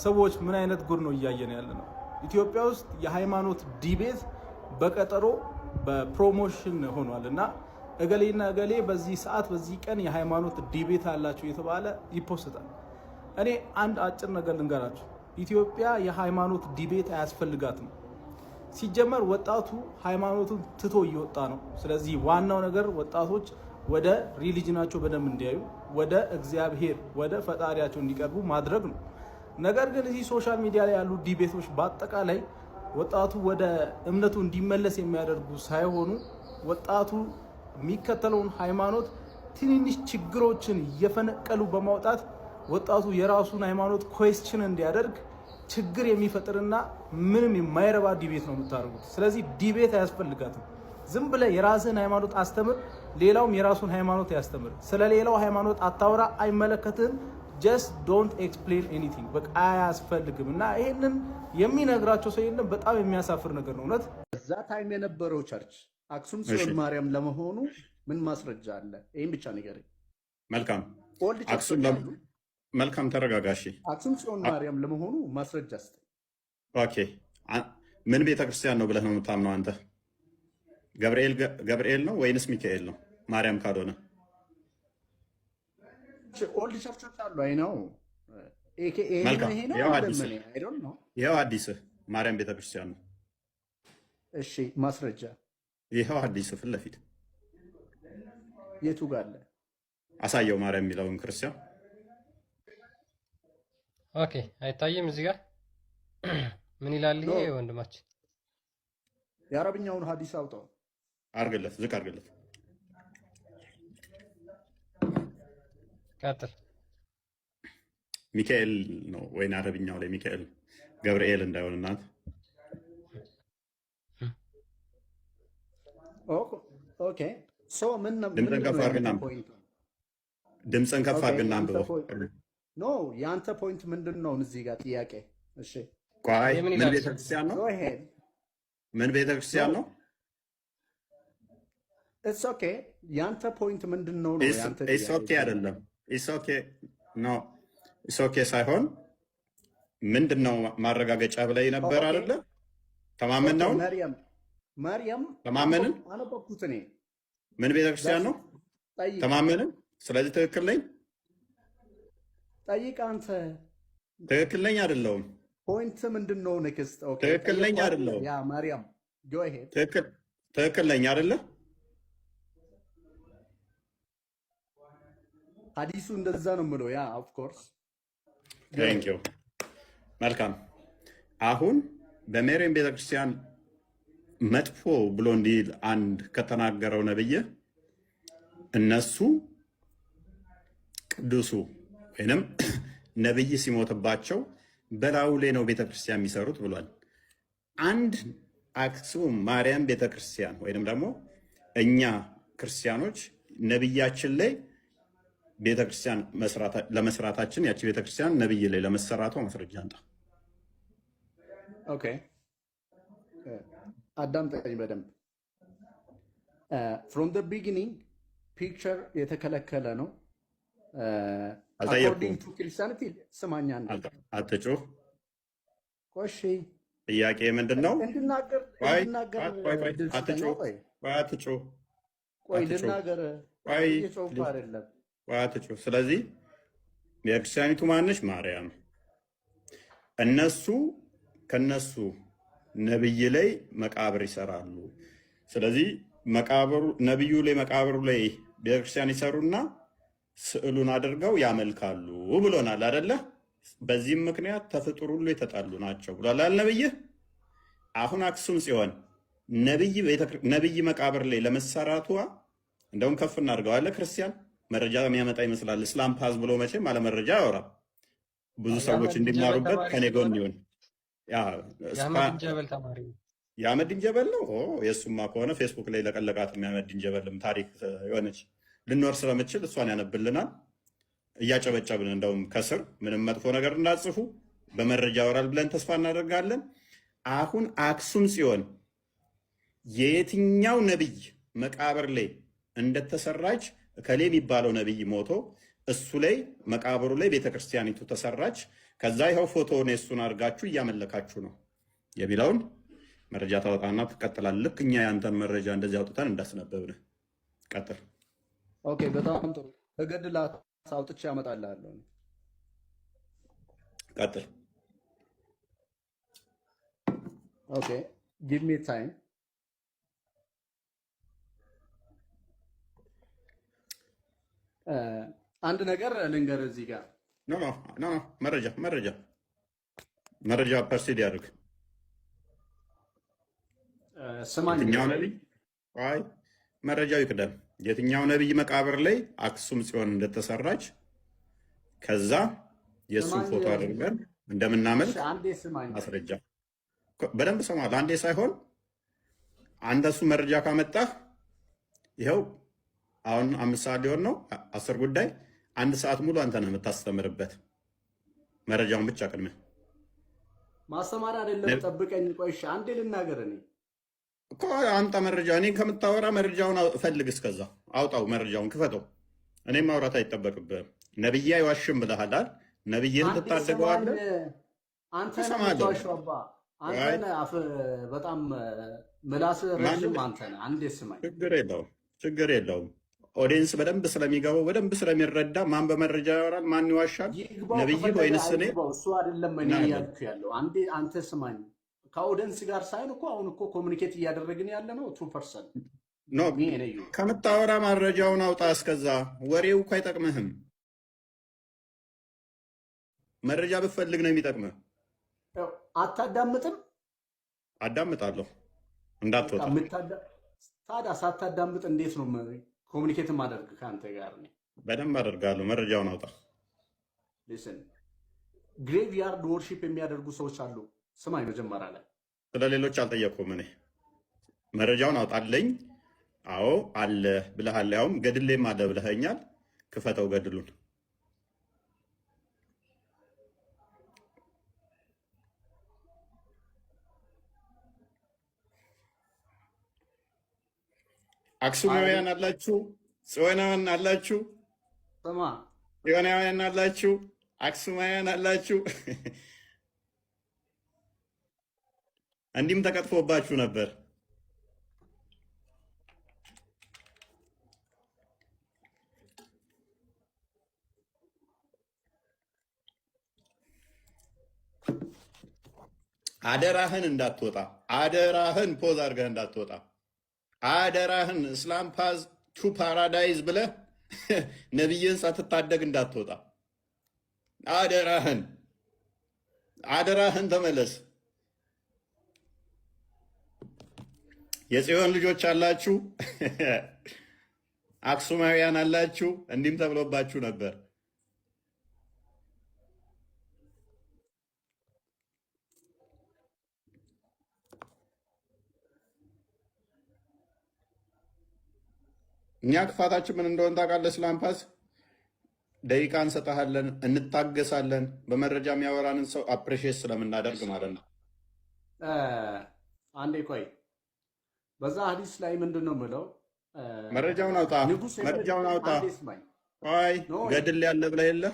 ሰዎች ምን አይነት ጉድ ነው እያየን ያለ ነው? ኢትዮጵያ ውስጥ የሃይማኖት ዲቤት በቀጠሮ በፕሮሞሽን ሆኗል እና እገሌና እገሌ በዚህ ሰዓት በዚህ ቀን የሃይማኖት ዲቤት አላቸው የተባለ ይፖስታል። እኔ አንድ አጭር ነገር ልንገራችሁ። ኢትዮጵያ የሃይማኖት ዲቤት አያስፈልጋትም። ሲጀመር ወጣቱ ሃይማኖቱን ትቶ እየወጣ ነው። ስለዚህ ዋናው ነገር ወጣቶች ወደ ሪሊጅናቸው በደንብ እንዲያዩ፣ ወደ እግዚአብሔር ወደ ፈጣሪያቸው እንዲቀርቡ ማድረግ ነው። ነገር ግን እዚህ ሶሻል ሚዲያ ላይ ያሉ ዲቤቶች በአጠቃላይ ወጣቱ ወደ እምነቱ እንዲመለስ የሚያደርጉ ሳይሆኑ ወጣቱ የሚከተለውን ሃይማኖት ትንንሽ ችግሮችን እየፈነቀሉ በማውጣት ወጣቱ የራሱን ሃይማኖት ኩዌስችን እንዲያደርግ ችግር የሚፈጥርና ምንም የማይረባ ዲቤት ነው የምታደርጉት። ስለዚህ ዲቤት አያስፈልጋትም። ዝም ብለህ የራስህን ሃይማኖት አስተምር፣ ሌላውም የራሱን ሃይማኖት ያስተምር። ስለ ሌላው ሃይማኖት አታውራ፣ አይመለከትህም። ጀስት ዶንት ኤክስፕሌን ኤኒቲንግ። በቃ አያስፈልግም። እና ይሄንን የሚነግራቸው ሰው የለም። በጣም የሚያሳፍር ነገር ነው እውነት። እዛ ታይም የነበረው ቸርች አክሱም ጽዮን ማርያም ለመሆኑ ምን ማስረጃ አለ? ይህም ብቻ ንገረኝ። መልካም መልካም፣ ተረጋጋሽ። አክሱም ጽዮን ማርያም ለመሆኑ ማስረጃ ስጠኝ። ኦኬ፣ ምን ቤተክርስቲያን ነው ብለህ ነው የምታምነው አንተ? ገብርኤል ነው ወይንስ ሚካኤል ነው? ማርያም ካልሆነ ኦልድ ቸርቾች አሉ። አይ ነው ይኸው አዲስ ማርያም ቤተክርስቲያን ነው። እሺ፣ ማስረጃ ይኸው አዲስ ፊት ለፊት የቱ ጋር አለ? አሳየው። ማርያም የሚለውን ክርስቲያን ኦኬ፣ አይታይም እዚህ ጋር ምን ይላል ይሄ ወንድማችን? የአረብኛውን ሀዲስ አውጣው አርግለት፣ ዝቅ አርግለት። ቀጥል። ሚካኤል ነው ወይ አረብኛው ላይ ሚካኤል ገብርኤል እንዳይሆን እናት። ኦኬ፣ ሶ ምን ነው ድምፅን ከፍ አድርግና አንብበው። ኖ የአንተ ፖይንት ምንድን ነው እዚህ ጋር ጥያቄ? እሺ ቆይ፣ ምን ቤተክርስቲያን ነው? ምን ቤተክርስቲያን ነው? ኢትስ ኦኬ። የአንተ ፖይንት ምንድን ነው? ኢትስ ኦኬ አይደለም። ኢትስ ኦኬ ኖ፣ ኢትስ ኦኬ ሳይሆን ምንድን ነው ማረጋገጫ ብለህ ነበር አይደለ? ተማመን ነው ማርያም ተማመንን። አነበብኩት እኔ። ምን ቤተክርስቲያን ነው? ተማመንን። ስለዚህ ትክክል ነኝ። ጠይቅ አንተ። ትክክል ነኝ አይደለሁም? ፖይንት ምንድን ነው? ኔክስት። ኦኬ፣ ትክክል ነኝ አይደለሁም? ያ ማርያም ጎ አሄድ። ትክክል ነኝ አይደለ? ሐዲሱ እንደዛ ነው የምለው። ያ ኦፍ ኮርስ። ቴንክ ዩ። መልካም። አሁን በሜሪየም ቤተክርስቲያን መጥፎ ብሎ እንዲል አንድ ከተናገረው ነብይ እነሱ ቅዱሱ ወይንም ነብይ ሲሞትባቸው በላዩ ላይ ነው ቤተክርስቲያን የሚሰሩት ብሏል። አንድ አክሱም ማርያም ቤተክርስቲያን ወይንም ደግሞ እኛ ክርስቲያኖች ነብያችን ላይ ቤተክርስቲያን ለመስራታችን ያቺ ቤተክርስቲያን ነብይ ላይ ለመሰራቷ ማስረጃ አንጣ። ኦኬ፣ አዳምጠኝ በደንብ። ፍሮም ዘ ቢጊኒንግ ፒክቸር የተከለከለ ነው። አኮርዲንግ ቱ ክርስቲያኒቲ። ስማኛ አትጩህ። ቆሺ፣ ጥያቄ ምንድን ነው? እንድናገር አትጩህ። ቆይ ልናገር። እየጮህኩ አይደለም። አትጩህ። ስለዚህ የክርስቲያኒቱ ማነች? ማርያም። እነሱ ከነሱ ነብይ ላይ መቃብር ይሰራሉ። ስለዚህ ነብዩ ላይ መቃብሩ ላይ ቤተክርስቲያን ይሰሩና ስዕሉን አድርገው ያመልካሉ ብሎናል አይደለ? በዚህም ምክንያት ተፍጡር ሁሉ የተጣሉ ናቸው ብሏል ነብይህ። አሁን አክሱም ጽዮን ነብይ መቃብር ላይ ለመሰራቷ እንደውም ከፍ እናድርገዋለ። ክርስቲያን መረጃ የሚያመጣ ይመስላል። እስላም ፓዝ ብሎ መቼም አለ መረጃ ያወራ። ብዙ ሰዎች እንዲማሩበት ከኔ ጎን ይሁን። የአህመድን ጀበል ነው። የእሱማ ከሆነ ፌስቡክ ላይ ለቀለቃት የአህመድን ጀበልም ታሪክ የሆነች ልንወር ስለምችል እሷን ያነብልናል። እያጨበጨብን እንደውም ከስር ምንም መጥፎ ነገር እንዳጽፉ በመረጃ ያወራል ብለን ተስፋ እናደርጋለን። አሁን አክሱም ጽዮን የየትኛው ነብይ መቃብር ላይ እንደተሰራች እከሌ የሚባለው ነብይ ሞቶ እሱ ላይ መቃብሩ ላይ ቤተክርስቲያኒቱ ተሰራች። ከዛ ይኸው ፎቶውን የሱን አድርጋችሁ እያመለካችሁ ነው የሚለውን መረጃ ታወጣና ትቀጥላለህ። ልክ እኛ ያንተን መረጃ እንደዚህ አውጥተን እንዳስነበብን ቀጥል። ኦኬ፣ በጣም ጥሩ። ከገድላት አውጥቼ ያመጣልሃለሁ። ቀጥል። ኦኬ ጊቭ ሚ ታይም። አንድ ነገር ልንገርህ እዚህ ጋር ኖ መረጃ ፐርሲድ ያድርግ። ስማኝ፣ የትኛው ነቢይ? አይ መረጃው ይቅደም። የትኛው ነቢይ መቃብር ላይ አክሱም ጽዮን እንደተሰራች ከዛ የእሱን ፎቶ አድርገን እንደምናመልክ አንዴ ስማኝ፣ ማስረጃ በደንብ ሰማለሁ። አንዴ ሳይሆን አንተ እሱ መረጃ ካመጣህ ይኸው አሁን 5 ሰዓት ሊሆን ነው 10 ጉዳይ 1 ሰዓት ሙሉ አንተ ነህ የምታስተምርበት። መረጃውን ብቻ ቅድመ ማስተማር አይደለም። ጠብቀኝ፣ ቆይ እሺ፣ አንዴ ልናገር። እኔ እኮ አንተ መረጃ እኔ ከምታወራ መረጃውን ፈልግ፣ እስከዛ አውጣው፣ መረጃውን ክፈተው። እኔም ማውራት አይጠበቅብህም። ነብዬ አይዋሽም ብለሃል። ነብዬን ትታደገዋለህ። አንተ ነህ በጣም ምላስ ረጅም አንተ ነህ። አንዴ ስማኝ። ችግር የለውም። ኦዲየንስ በደንብ ስለሚገባው በደንብ ስለሚረዳ ማን በመረጃ ያወራል፣ ማን ይዋሻል፣ ነብይ ወይንስ እኔ? እሱ አይደለም እኔ እያልኩ ያለው። አንዴ አንተ ስማኝ። ከኦዲየንስ ጋር ሳይሆን እኮ አሁን እኮ ኮሚኒኬት እያደረግን ያለ ነው 2% ኖ። ከምታወራ መረጃውን አውጣ። እስከዛ ወሬው እኮ አይጠቅምህም። መረጃ ብፈልግ ነው የሚጠቅምህ። አታዳምጥም? አዳምጣለሁ፣ እንዳትወጣ። ታዲያ ሳታዳምጥ እንዴት ነው ኮሚኒኬት ማደርግ ከአንተ ጋር? በደንብ አደርጋለሁ። መረጃውን አውጣ። ሊስን ግሬቭያርድ ወርሺፕ የሚያደርጉ ሰዎች አሉ። ስማኝ፣ መጀመሪያ ላይ ስለ ሌሎች አልጠየቅኩም። እኔ መረጃውን አውጣለኝ። አዎ አለ ብለሃል። ያውም ገድሌም አለ ብለኸኛል። ክፈተው ገድሉን። አክሱማውያን አላችሁ፣ ጽዮናውያን አላችሁ፣ ጽዮናውያን አላችሁ፣ አክሱማውያን አላችሁ። እንዲህም ተቀጥፎባችሁ ነበር። አደራህን እንዳትወጣ፣ አደራህን ፖዝ አድርገህ እንዳትወጣ፣ አደራህን እስላም ፓዝ ቱ ፓራዳይዝ ብለህ ነቢይን ሳትታደግ እንዳትወጣ። አደራህን አደራህን ተመለስ። የጽዮን ልጆች አላችሁ፣ አክሱማውያን አላችሁ። እንዲህም ተብሎባችሁ ነበር። እኛ ክፋታችን ምን እንደሆነ ታውቃለህ? ስላምፓስ ደቂቃ እንሰጥሃለን፣ እንታገሳለን። በመረጃ የሚያወራንን ሰው አፕሪሺየት ስለምናደርግ ማለት ነው። አንዴ ቆይ፣ በዛ ሀዲስ ላይ ምንድን ነው የምለው? መረጃውን አውጣ፣ መረጃውን አውጣ። አይ ገድል ያለ ብለህ የለ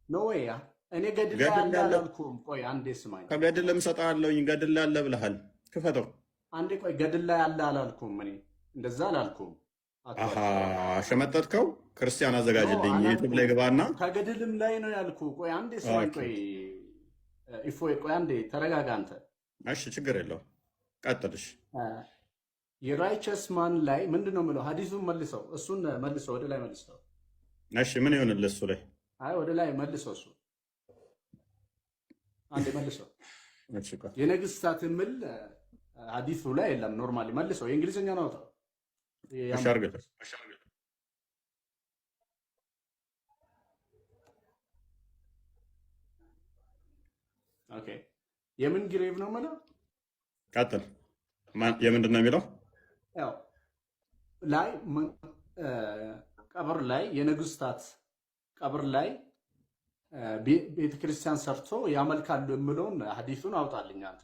ኖ ወይ? እኔ ገድል ያለ አላልኩም። ቆይ አንዴ ስማኝ። ከገድልም እሰጥሃለሁኝ። ገድል ያለ ብለሃል። ክፈተው። አንዴ ቆይ፣ ገድል ያለ አላልኩም። እኔ እንደዛ አላልኩም። ሸመጠጥከው። ክርስቲያን አዘጋጅልኝ ዩቱብ ላይ ግባና ከገድልም ላይ ነው ያልኩ። ቆይ አንዴ ስማኝ። ቆይ ኢፎይ፣ ቆይ አንዴ ተረጋጋ አንተ። እሺ ችግር የለው ቀጥልሽ። የራይቸስ ማን ላይ ምንድን ነው የምለው? ሀዲሱን መልሰው፣ እሱን መልሰው፣ ወደ ላይ መልሰው። እሺ ምን ይሆንልህ እሱ ላይ? አይ ወደ ላይ መልሰው፣ እሱ አንዴ መልሰው። የነገስታት ምል ሀዲሱ ላይ የለም። ኖርማሊ መልሰው፣ የእንግሊዝኛ ነው አውጣው። ኦኬ የምን ግሬቭ ነው የምለው? ቀጥል። የምንድን ነው የሚለው? ያው ላይ ቀብር ላይ የነገስታት ቀብር ላይ ቤተክርስቲያን ሰርቶ ያመልካሉ የምለውን ሀዲሱን አውጣልኝ አንተ።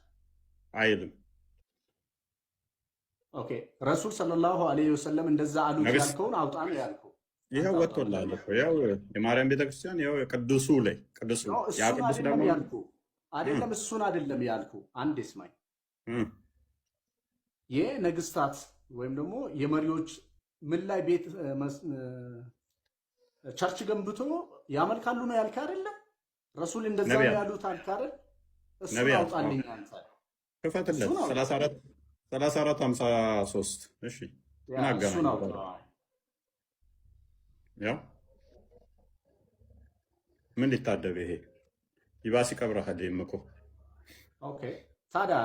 አይልም። ኦኬ ረሱል ሰለላሁ ዐለይሂ ወሰለም እንደዛ አሉ ያልከውን አውጣ ነው ያልከው። ይኸው ወጥቶልሃል እኮ ያው የማርያም ቤተክርስቲያን ያው ቅዱሱ ላይ ቅዱሱ ያ እሱን ቅዱስ አይደለም ደግሞ ያልኩ አይደለም እሱን አይደለም ያልኩ። አንዴ ስማኝ። የነገስታት ወይም ደግሞ የመሪዎች ምን ላይ ቤት ቸርች ገንብቶ ያመልካሉ ነው ያልክ አይደለ? ረሱል እንደዛ ነው ያሉት አልክ አይደል? እሱን አውጣልኝ አንተ ክፈትለት 34 53 እሺ ምን አገናኝ? ያው ምን ሊታደብ ይሄ ይባስ ይቀብረሃል እኮ። ኦኬ ታዲያ